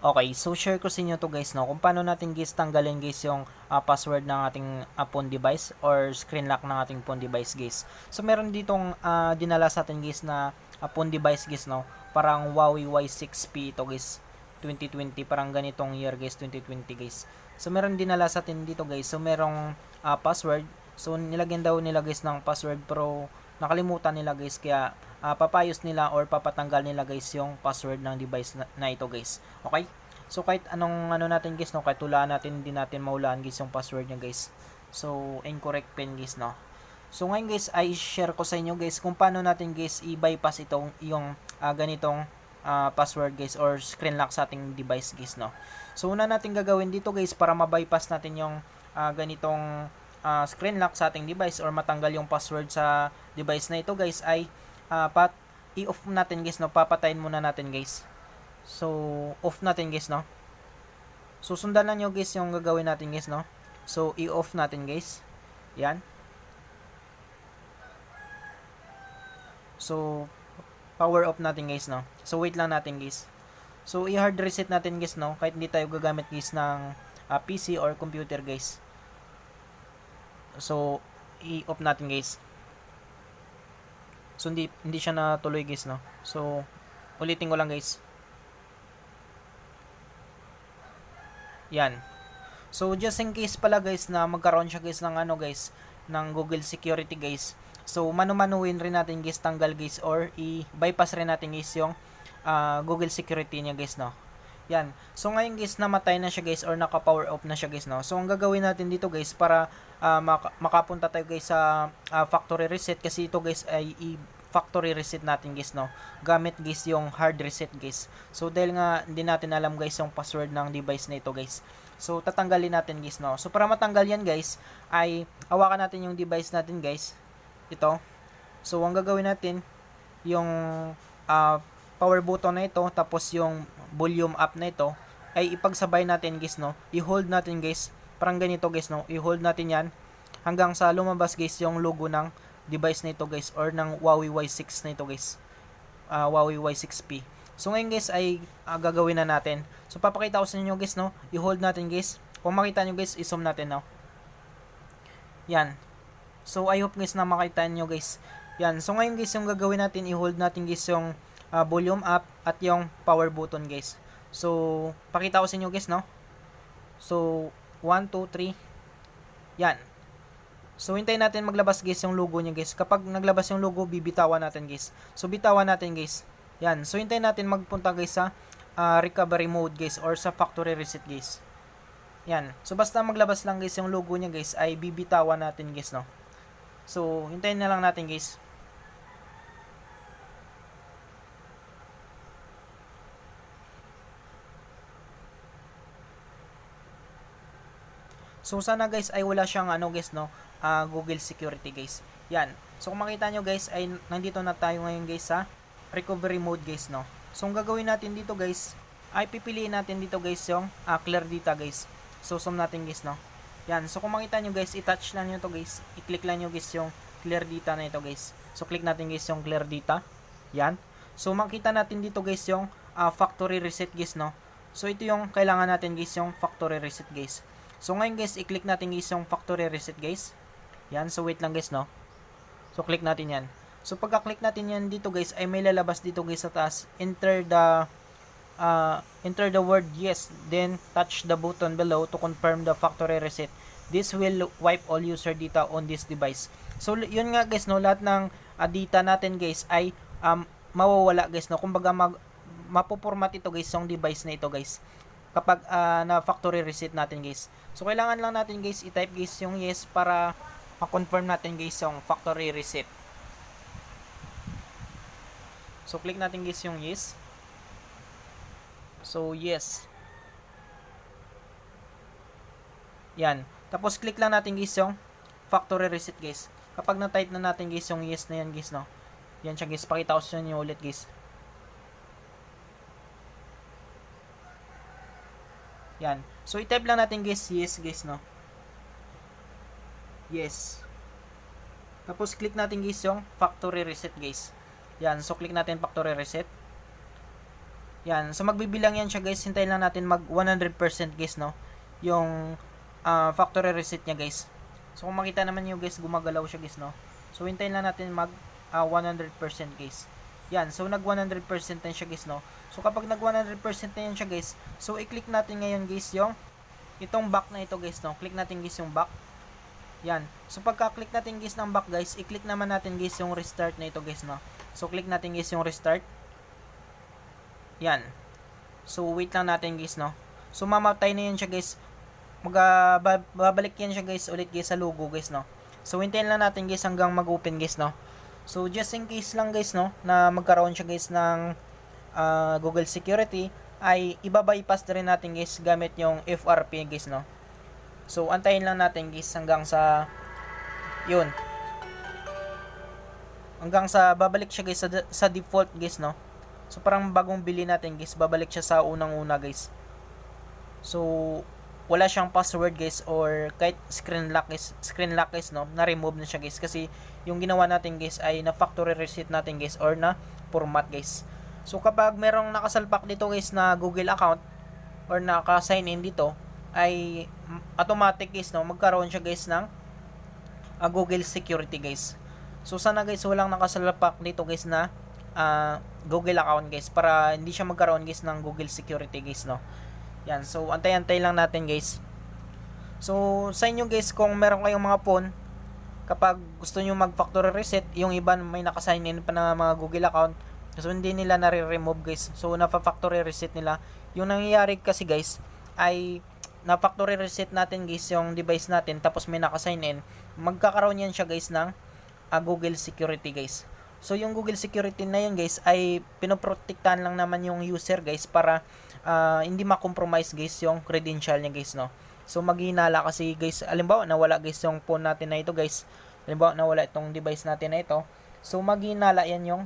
Okay, so share ko sa inyo to guys, no, kung paano natin guys tanggalin guys yung password ng ating phone device or screen lock ng ating phone device guys. So meron ditong dinala sa atin guys na phone device guys, no, parang Huawei Y6P ito guys, 2020, parang ganitong year guys, 2020 guys. So meron dinala sa atin dito guys, so merong password, so nilagyan daw nila guys ng password pero nakalimutan nila guys, kaya papayos nila or papatanggal nila guys yung password ng device na ito guys. Okay? So kahit anong ano natin guys, no, kahit tulaan natin, hindi natin maulaan guys yung password niya guys. So incorrect pin guys, no. So ngayon guys ay share ko sa inyo guys kung paano natin guys i-bypass itong yung ganitong password guys or screen lock sa ating device guys, no. So una natin gagawin dito guys para ma-bypass natin yung ganitong screen lock sa ating device or matanggal yung password sa device na ito guys ay i-off natin guys, no. Papatayin muna natin guys. So off natin guys, no. So sundan lang nyo guys yung gagawin natin guys, no. So i-off natin guys. Yan. So power off natin guys, no. So wait lang natin guys. So i-hard reset natin guys, no, kahit hindi tayo gagamit guys ng PC or computer guys. So i-off natin guys. So hindi siya natuloy guys, no. So ulitin ko lang guys. Yan. So just in case pala guys na magkaroon siya guys ng ano guys, ng Google Security guys. So mano-manuhin rin natin guys tanggal guys or i-bypass rin natin guys yung Google Security niya guys, no. Yan. So ngayon guys namatay na siya guys or naka-power off na siya guys, no. So ang gagawin natin dito guys para makapunta tayo guys sa factory reset, kasi ito guys ay factory reset natin guys, no, gamit guys yung hard reset guys. So dahil nga hindi natin alam guys yung password ng device na ito guys, so tatanggalin natin guys, no. So para matanggal yan guys ay hawakan natin yung device natin guys, ito. So ang gagawin natin yung power button na ito tapos yung volume up na ito ay ipagsabay natin guys, no. I-hold natin guys, parang ganito guys, no. I-hold natin yan hanggang sa lumabas guys yung logo ng device na ito guys or ng Huawei Y6 na ito guys, Huawei Y6P. So ngayon guys ay gagawin na natin. So papakita ko sa inyo guys, no. I-hold natin guys. Kung makita nyo guys, i-zoom natin, no. Yan. So I hope guys na makita nyo guys. Yan. So ngayon guys yung gagawin natin, i-hold natin guys yung volume up at yung power button guys. So pakita ko sa inyo guys, no. So 1, 2, 3. Yan. So hintayin natin maglabas guys yung logo niya guys. Kapag naglabas yung logo, bibitawan natin guys. So bitawan natin guys. Yan. So hintayin natin magpunta guys sa recovery mode guys or sa factory reset guys. Yan. So basta maglabas lang guys yung logo niya guys ay bibitawan natin guys, no. So hintayin na lang natin guys. So sana guys ay wala siyang ano guys, no, Google Security guys. Yan. So kung makita nyo guys ay nandito na tayo ngayon guys sa recovery mode guys, no. So ang gagawin natin dito guys ay pipiliin natin dito guys yung clear data guys. So zoom natin guys, no. Yan. So kung makita nyo guys, i-touch lang nyo to guys. I-click lang nyo guys yung clear data na ito guys. So click natin guys yung clear data. Yan. So makita natin dito guys yung factory reset guys, no. So ito yung kailangan natin guys, yung factory reset guys. So ngayon guys, i-click natin guys yung factory reset guys. Yan, so wait lang guys, no. So click natin yan. So pagka-click natin yan dito guys, ay may lalabas dito guys sa taas. Enter the word yes, then touch the button below to confirm the factory reset. This will wipe all user data on this device. So yun nga guys, no, lahat ng data natin guys ay mawawala guys, no. Kumbaga mapoformat ito guys yung device na ito guys kapag na factory reset natin guys. So kailangan lang natin guys i-type guys yung yes para ma-confirm natin guys yung factory reset. So click natin guys yung yes. So yes. Yan. Tapos click lang natin guys yung factory reset guys. Kapag na-type na natin guys yung yes na yan guys, no. Yan siya guys. Pakita ko sa inyo ulit guys. Yan. So i-type lang natin guys yes guys, no. Yes. Tapos click natin guys yung factory reset guys. Yan. So click natin factory reset. Yan. So, magbibilang yan siya guys. Hintayin lang natin mag 100% guys, no? Yung factory reset niya guys. So, kung makita naman nyo guys, gumagalaw siya guys, no? So, hintayin lang natin mag 100% guys. Yan. So, nag 100% na siya guys, no? So, kapag nag 100% na yan siya guys, so, i-click natin ngayon guys yung itong back na ito guys, no? Click natin guys yung back. Yan. So, pagka-click natin guys ng back guys, i-click naman natin guys yung restart na ito guys, no? So, click natin guys yung restart. Yan. So, wait lang natin guys, no? So, mamatay na yan siya guys. Babalik yan siya guys ulit guys sa logo guys, no? So, hintayin lang natin guys hanggang mag-open guys, no? So, just in case lang guys, no? Na magkaroon siya guys ng Google Security, ay ibabypass na rin natin guys gamit yung FRP guys, no? So, antayin lang natin guys hanggang sa yun. Hanggang sa babalik siya guys sa default guys, no? So, parang bagong bili natin guys, babalik siya sa unang-una guys. So, wala siyang password guys or kahit screen lock guys, no? Na-remove na siya guys kasi yung ginawa natin guys ay na factory reset natin guys or na format guys. So, kapag merong nakasalpak dito guys na Google account or naka-sign in dito ay automatic guys, no? Magkaroon siya guys ng Google Security guys. So, sana guys walang nakasalpak dito guys na Google account guys para hindi siya magkaroon guys ng Google Security guys, no? Yan. So, antay-antay lang natin guys. So, sa inyo guys, kung meron kayong mga phone, kapag gusto nyo mag-factory reset, yung iba may naka-sign in pa na mga Google account, so hindi nila nare-remove guys. So, napa-factory reset nila. Yung nangyayari kasi guys, ay na-factory reset natin guys yung device natin, tapos may naka-sign in, magkakaroon yan siya guys ng Google Security guys. So, yung Google Security na yun guys ay pinoprotektahan lang naman yung user guys para hindi ma-compromise guys yung credential niya guys, no? So, maghinala kasi guys, alimbawa nawala guys yung phone natin na ito guys. Alimbawa nawala itong device natin na ito. So, maghinala yan yung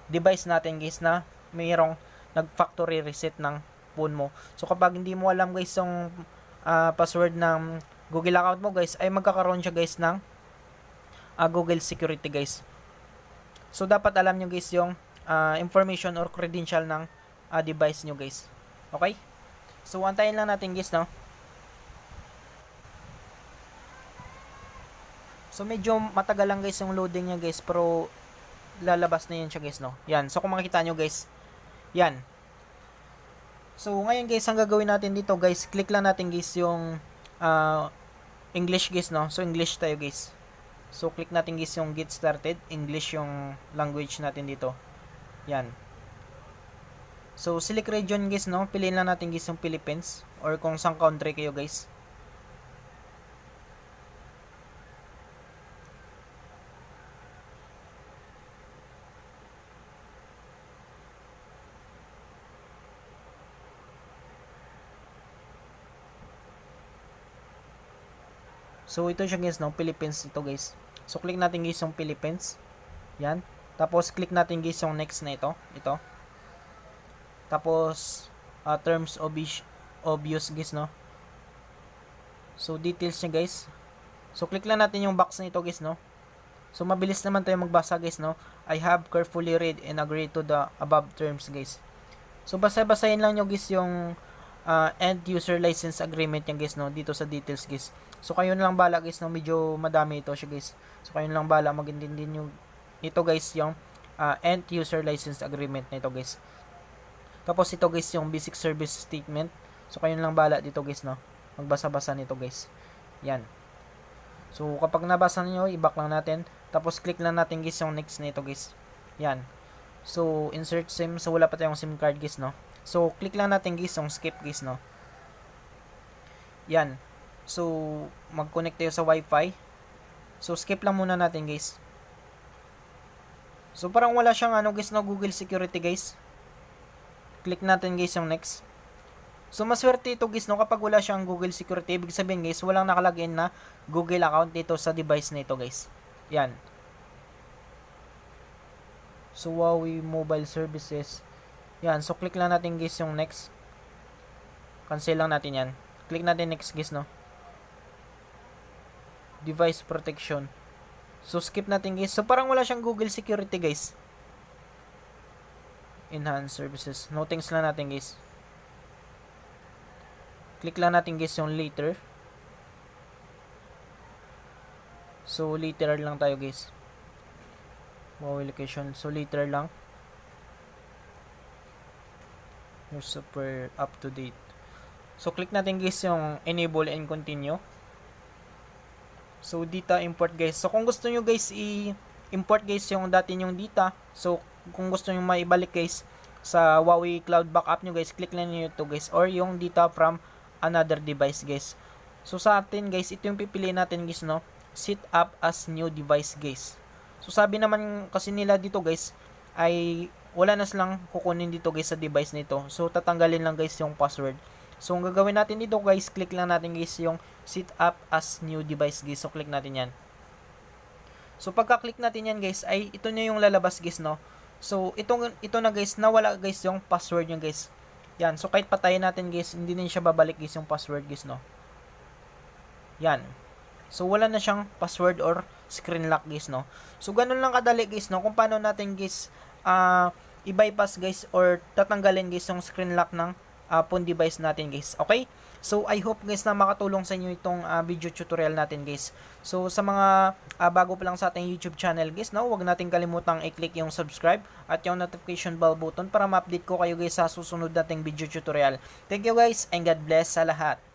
device natin guys na mayroong nag-factory reset ng phone mo. So, kapag hindi mo alam guys yung password ng Google account mo guys, ay magkakaroon siya guys ng Google Security guys. So, dapat alam nyo guys yung information or credential ng device nyo guys. Okay? So, antayin lang natin guys, no? So, medyo matagal lang guys yung loading niya guys, pero lalabas na yan siya guys, no? Yan. So, kung makikita nyo guys, yan. So, ngayon guys, ang gagawin natin dito guys, click lang natin guys yung English guys, no? So, English tayo guys. So, click natin guys yung get started. English yung language natin dito. Yan. So, select region guys, no? Piliin lang natin guys yung Philippines or kung saan country kayo guys. So, ito siya guys, no? Philippines ito guys. So, click natin guys yung Philippines. Yan. Tapos, click natin guys yung next na ito. Ito. Tapos, terms obvious guys, no? So, details niya guys. So, click lang natin yung box na ito guys, no? So, mabilis naman tayo magbasa guys, no? I have carefully read and agreed to the above terms guys. So, basa-basahin lang nyo guys yung end user license agreement niya guys, no? Dito sa details guys. So, kayo na lang bala guys, no? Medyo madami ito siya guys. So, kayo na lang bala mag-intindi nyo ito guys, yung end user license agreement na ito guys. Tapos ito guys, yung basic service statement. So, kayo na lang bala dito guys, no? Magbasa-basa nito guys. Yan. So, kapag nabasa niyo, i-back lang natin. Tapos, click lang natin guys yung next nito guys. Yan. So, insert SIM. So, wala pa tayong SIM card guys, no? So, click lang natin guys yung skip guys, no? Yan. So, mag-connect tayo sa Wi-Fi. So, skip lang muna natin guys. So, parang wala siyang ano guys, no? Google Security guys. Click natin guys yung next. So, maswerte ito guys, no? Kapag wala siyang Google Security, ibig sabihin guys, walang nakalagin na Google account dito sa device na ito guys. Yan. So, Huawei Mobile Services. Yan. So, click lang natin guys yung next. Cancel lang natin yan. Click natin next guys, no? Device protection. So, skip natin guys. So, parang wala siyang Google Security guys. enhance services. Nothings lang natin guys. Click lang natin guys yung later. So later lang tayo guys. Huawei location. So later lang. You're super up to date. So click natin guys yung enable and continue. So data import guys. So kung gusto nyo guys i-import guys yung dati yung data. So kung gusto nyo maibalik guys sa Huawei Cloud Backup nyo guys, click lang nyo ito guys, or yung data from another device guys. So sa atin guys, ito yung pipiliin natin guys, no, set up as new device guys. So sabi naman kasi nila dito guys ay wala na silang kukunin dito guys sa device nito. So tatanggalin lang guys yung password. So ang gagawin natin dito guys, click lang natin guys yung set up as new device guys. So click natin yan. So pagka-click natin yan guys, ay ito na yung lalabas guys, no. So ito na guys, nawala guys yung password nyo guys. Yan, so kahit patayin natin guys, hindi din siya babalik guys yung password guys, no. Yan. So wala na siyang password or screen lock guys, no. So ganun lang kadali guys, no, kung paano natin guys i-bypass guys or tatanggalin guys yung screen lock ng phone device natin guys. Okay? So I hope guys na makatulong sa inyo itong video tutorial natin guys. So sa mga bago pa lang sa ating YouTube channel guys, no, huwag nating kalimutang i-click yung subscribe at yung notification bell button para ma-update ko kayo guys sa susunod nating video tutorial. Thank you guys and God bless sa lahat.